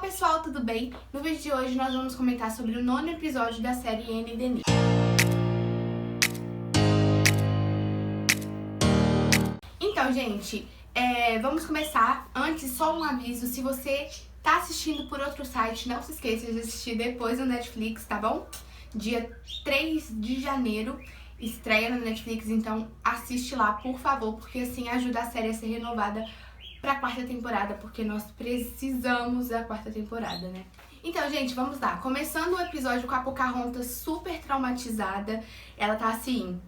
pessoal, tudo bem? No vídeo de hoje nós vamos comentar sobre o 9º episódio da série Anne e Denise. Então, gente, vamos começar. Antes, só um aviso, se você tá assistindo por outro site, não se esqueça de assistir depois no Netflix, tá bom? Dia 3 de janeiro, estreia na Netflix, então assiste lá, por favor, porque assim ajuda a série a ser renovada pra 4ª temporada, porque nós precisamos da 4ª temporada, né? Então, gente, vamos lá. Começando o episódio com a Pocahontas super traumatizada. Ela tá assim...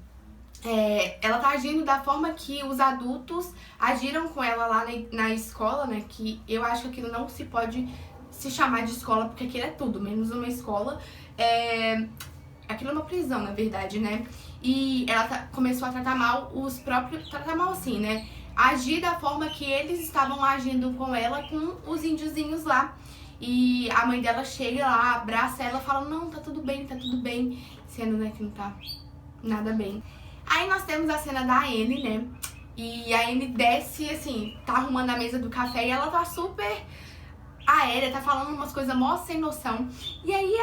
ela tá agindo da forma que os adultos agiram com ela lá na escola, né? Que eu acho que aquilo não se pode se chamar de escola, porque aquilo é tudo, menos uma escola. Aquilo é uma prisão, na verdade, né? E ela começou a tratar mal os próprios... Tratar mal assim, né? Agir da forma que eles estavam agindo com ela, com os índiozinhos lá. E a mãe dela chega lá, abraça ela e fala, não, tá tudo bem, sendo, né, que não tá nada bem. Aí nós temos a cena da Anne, né, e a Anne desce, assim, tá arrumando a mesa do café e ela tá super aérea, tá falando umas coisas mó sem noção. E aí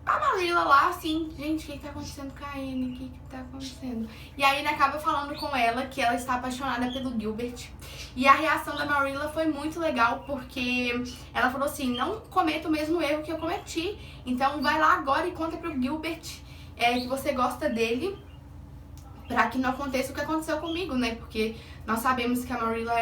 a Marilla lá, assim, gente, o que tá acontecendo com a Anne? O que tá acontecendo? E aí ele acaba falando com ela que ela está apaixonada pelo Gilbert. E a reação da Marilla foi muito legal, porque ela falou assim, não cometa o mesmo erro que eu cometi. Então vai lá agora e conta pro Gilbert que você gosta dele, pra que não aconteça o que aconteceu comigo, né? Porque nós sabemos que a Marilla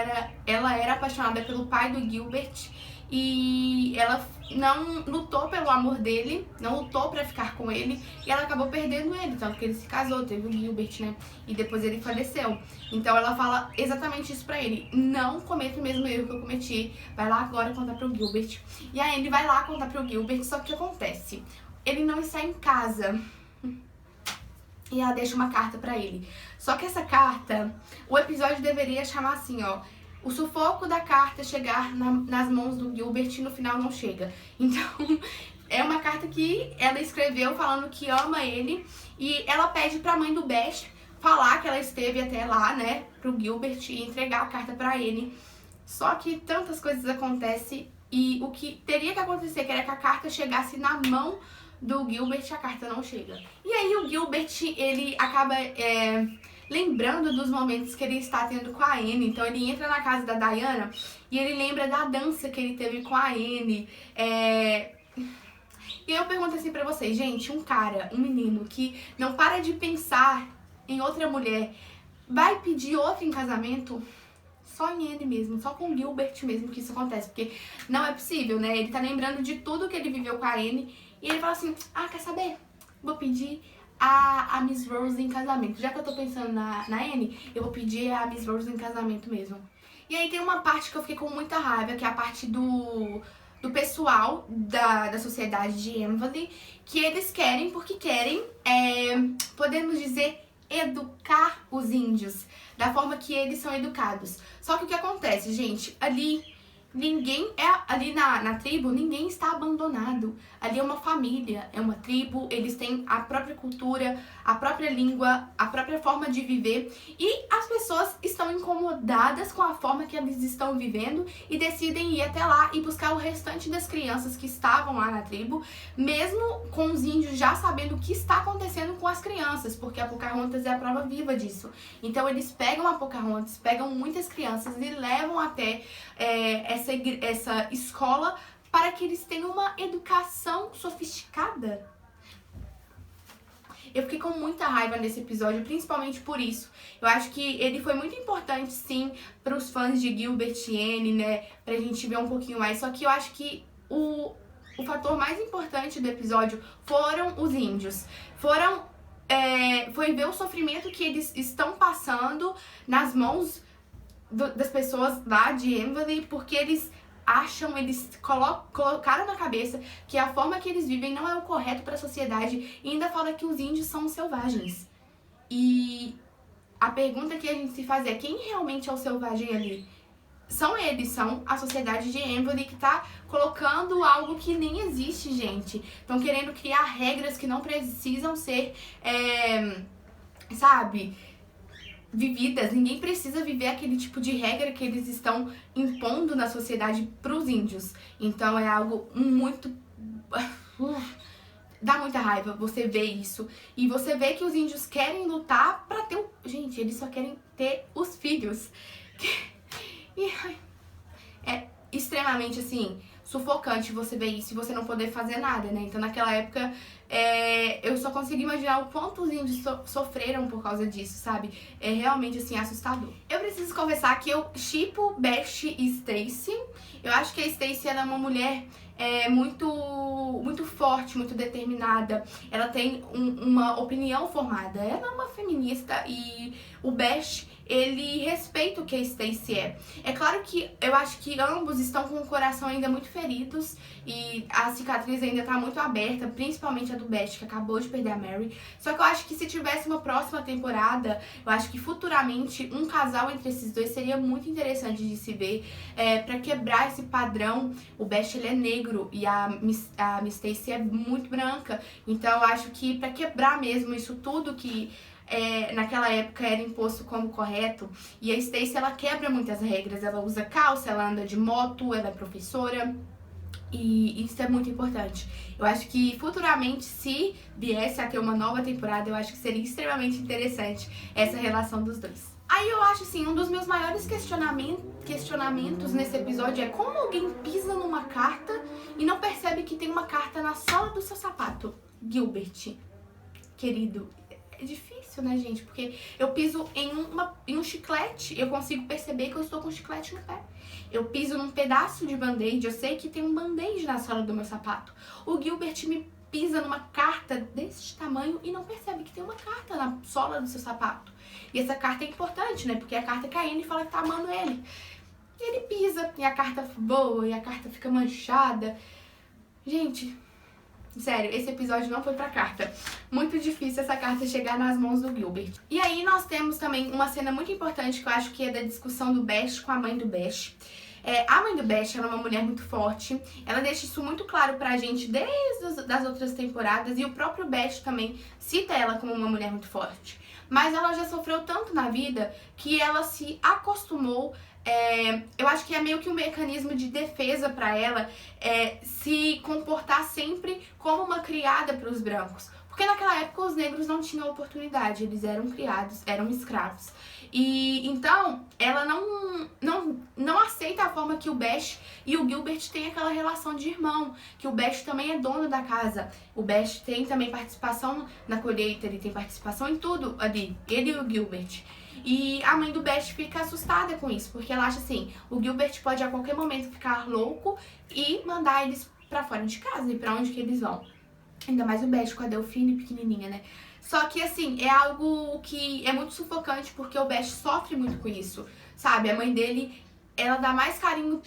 era apaixonada pelo pai do Gilbert e ela não lutou pelo amor dele, não lutou pra ficar com ele e ela acabou perdendo ele, tanto que ele se casou, teve o Gilbert, né? E depois ele faleceu. Então ela fala exatamente isso pra ele, não cometa o mesmo erro que eu cometi, vai lá agora contar pro Gilbert. E a Anne vai lá contar pro Gilbert, só que o que acontece? Ele não está em casa. E ela deixa uma carta pra ele. Só que essa carta, o episódio deveria chamar assim, ó, o sufoco da carta chegar nas mãos do Gilbert e no final não chega. Então, é uma carta que ela escreveu falando que ama ele. E ela pede pra mãe do Beth falar que ela esteve até lá, né, pro Gilbert e entregar a carta pra ele. Só que tantas coisas acontecem e o que teria que acontecer, que era que a carta chegasse na mão do Gilbert, a carta não chega. E aí o Gilbert, ele acaba lembrando dos momentos que ele está tendo com a Anne. Então ele entra na casa da Diana e ele lembra da dança que ele teve com a Anne. E eu pergunto assim pra vocês, gente, um menino que não para de pensar em outra mulher, vai pedir outra em casamento? Só em Anne mesmo, só com o Gilbert mesmo que isso acontece, porque não é possível, né? Ele tá lembrando de tudo que ele viveu com a Anne e ele fala assim, quer saber? Vou pedir a Miss Rose em casamento. Já que eu tô pensando na Anne, eu vou pedir a Miss Rose em casamento mesmo. E aí tem uma parte que eu fiquei com muita raiva, que é a parte do pessoal da sociedade de Emily, que eles querem, porque querem, podemos dizer, educar os índios da forma que eles são educados. Só que o que acontece, gente, ali na tribo, ninguém está abandonado. Ali é uma família, é uma tribo, eles têm a própria cultura, a própria língua, a própria forma de viver. E as pessoas estão incomodadas com a forma que eles estão vivendo e decidem ir até lá e buscar o restante das crianças que estavam lá na tribo, mesmo com os índios já sabendo o que está acontecendo com as crianças, porque a Pocahontas é a prova viva disso. Então eles pegam a Pocahontas, pegam muitas crianças e levam até essa escola para que eles tenham uma educação sofisticada. Eu fiquei com muita raiva nesse episódio, principalmente por isso. Eu acho que ele foi muito importante, sim, para os fãs de Gilbert e Anne, né, pra gente ver um pouquinho mais. Só que eu acho que o fator mais importante do episódio foram os índios. Foi ver o sofrimento que eles estão passando nas mãos das pessoas lá de Emily, porque eles colocaram na cabeça que a forma que eles vivem não é o correto para a sociedade e ainda fala que os índios são selvagens. E a pergunta que a gente se faz é, quem realmente é o selvagem ali? São eles, são a sociedade de Emily que tá colocando algo que nem existe, gente. Estão querendo criar regras que não precisam ser, vividas, ninguém precisa viver aquele tipo de regra que eles estão impondo na sociedade pros índios. Então é algo muito... dá muita raiva você ver isso. E você vê que os índios querem lutar pra ter o... Gente, eles só querem ter os filhos. E é extremamente, assim, sufocante você ver isso e você não poder fazer nada, né? Então naquela época eu só consigo imaginar o quanto os índios sofreram por causa disso, sabe? É realmente, assim, assustador. Eu preciso confessar que eu shippo Bash e Stacy. Eu acho que a Stacy, ela é uma mulher muito forte, muito determinada. Ela tem uma opinião formada. Ela é uma feminista e o Bash, ele respeita o que a Stacy é. É claro que eu acho que ambos estão com o coração ainda muito feridos e a cicatriz ainda tá muito aberta, principalmente a do Bash, que acabou de perder a Mary. Só que eu acho que se tivesse uma próxima temporada, eu acho que futuramente um casal entre esses dois seria muito interessante de se ver, pra quebrar esse padrão. O Bash, ele é negro e a Miss Stacy é muito branca, então eu acho que pra quebrar mesmo isso tudo que naquela época era imposto como correto, e a Stacy, ela quebra muitas regras, ela usa calça, ela anda de moto, ela é professora, e isso é muito importante. Eu acho que futuramente, se viesse a ter uma nova temporada, eu acho que seria extremamente interessante essa relação dos dois. Aí eu acho, assim, um dos meus maiores questionamentos nesse episódio é como alguém pisa numa carta e não percebe que tem uma carta na sola do seu sapato. Gilbert, querido, é difícil, né, gente? Porque eu piso em um chiclete, eu consigo perceber que eu estou com um chiclete no pé. Eu piso num pedaço de band-aid, eu sei que tem um band-aid na sola do meu sapato. O Gilbert me pisa numa carta desse tamanho e não percebe que tem uma carta na sola do seu sapato. E essa carta é importante, né? Porque é a carta que a Anne fala que tá amando ele. E ele pisa, e a carta voa, e a carta fica manchada. Gente, sério, esse episódio não foi pra carta. Muito difícil essa carta chegar nas mãos do Gilbert. E aí nós temos também uma cena muito importante que eu acho que é da discussão do Bash com a mãe do Bash. A mãe do Bash, ela é uma mulher muito forte, ela deixa isso muito claro pra gente desde as outras temporadas, e o próprio Bash também cita ela como uma mulher muito forte. Mas ela já sofreu tanto na vida que ela se acostumou, eu acho que é meio que um mecanismo de defesa pra ela, se comportar sempre como uma criada pros brancos. Porque naquela época os negros não tinham oportunidade, eles eram criados, eram escravos. E então ela não aceita a forma que o Bash e o Gilbert têm aquela relação de irmão, que o Bash também é dono da casa. O Bash tem também participação na colheita, ele tem participação em tudo ali, ele e o Gilbert. E a mãe do Bash fica assustada com isso, porque ela acha assim, o Gilbert pode a qualquer momento ficar louco e mandar eles pra fora de casa, e pra onde que eles vão. Ainda mais o Bash com a Delphine pequenininha, né? Só que, assim, é algo que é muito sufocante, porque o Bash sofre muito com isso, sabe? A mãe dele, ela dá mais carinho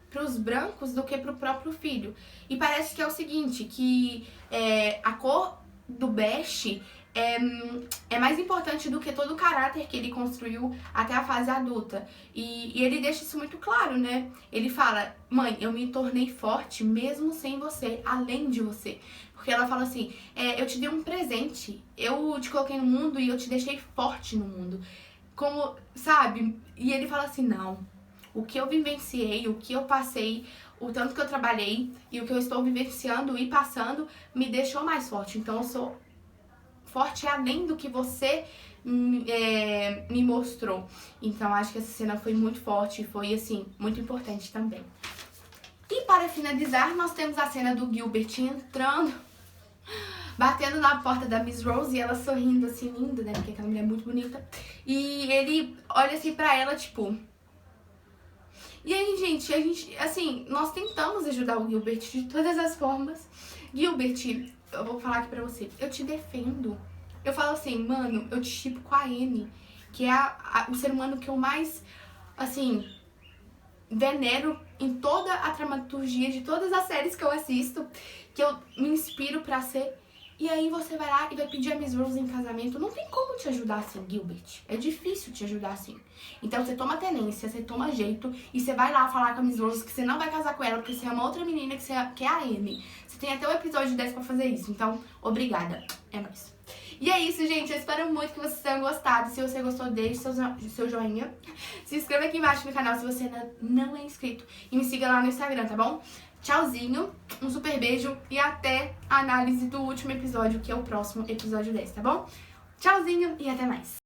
pros brancos do que pro próprio filho. E parece que é o seguinte, que a cor do Bash é mais importante do que todo o caráter que ele construiu até a fase adulta. E ele deixa isso muito claro, né? Ele fala, mãe, eu me tornei forte mesmo sem você, além de você. Porque ela fala assim, eu te dei um presente, eu te coloquei no mundo e eu te deixei forte no mundo. Como, sabe? E ele fala assim, não, o que eu vivenciei, o que eu passei, o tanto que eu trabalhei e o que eu estou vivenciando e passando me deixou mais forte. Então eu sou forte além do que você me mostrou. Então acho que essa cena foi muito forte e foi, assim, muito importante também. E para finalizar, nós temos a cena do Gilbert entrando, batendo na porta da Miss Rose e ela sorrindo assim, linda, né? Porque aquela mulher é muito bonita. E ele olha assim pra ela, tipo... E aí, gente, assim, nós tentamos ajudar o Gilbert de todas as formas. Gilbert, eu vou falar aqui pra você, eu te defendo. Eu falo assim, mano, eu te shippo com a Anne, que é o ser humano que eu mais, assim, venero em toda a dramaturgia de todas as séries que eu assisto, que eu me inspiro pra ser. E aí você vai lá e vai pedir a Miss Rose em casamento. Não tem como te ajudar assim, Gilbert. É difícil te ajudar assim. Então você toma tenência, você toma jeito e você vai lá falar com a Miss Rose que você não vai casar com ela porque você ama outra menina que é a Amy. Você tem até o episódio 10 pra fazer isso. Então, obrigada. É nóis. E é isso, gente. Eu espero muito que vocês tenham gostado. Se você gostou, deixe seu joinha. Se inscreva aqui embaixo no canal se você ainda não é inscrito. E me siga lá no Instagram, tá bom? Tchauzinho, um super beijo e até a análise do último episódio, que é o próximo episódio 10, tá bom? Tchauzinho e até mais.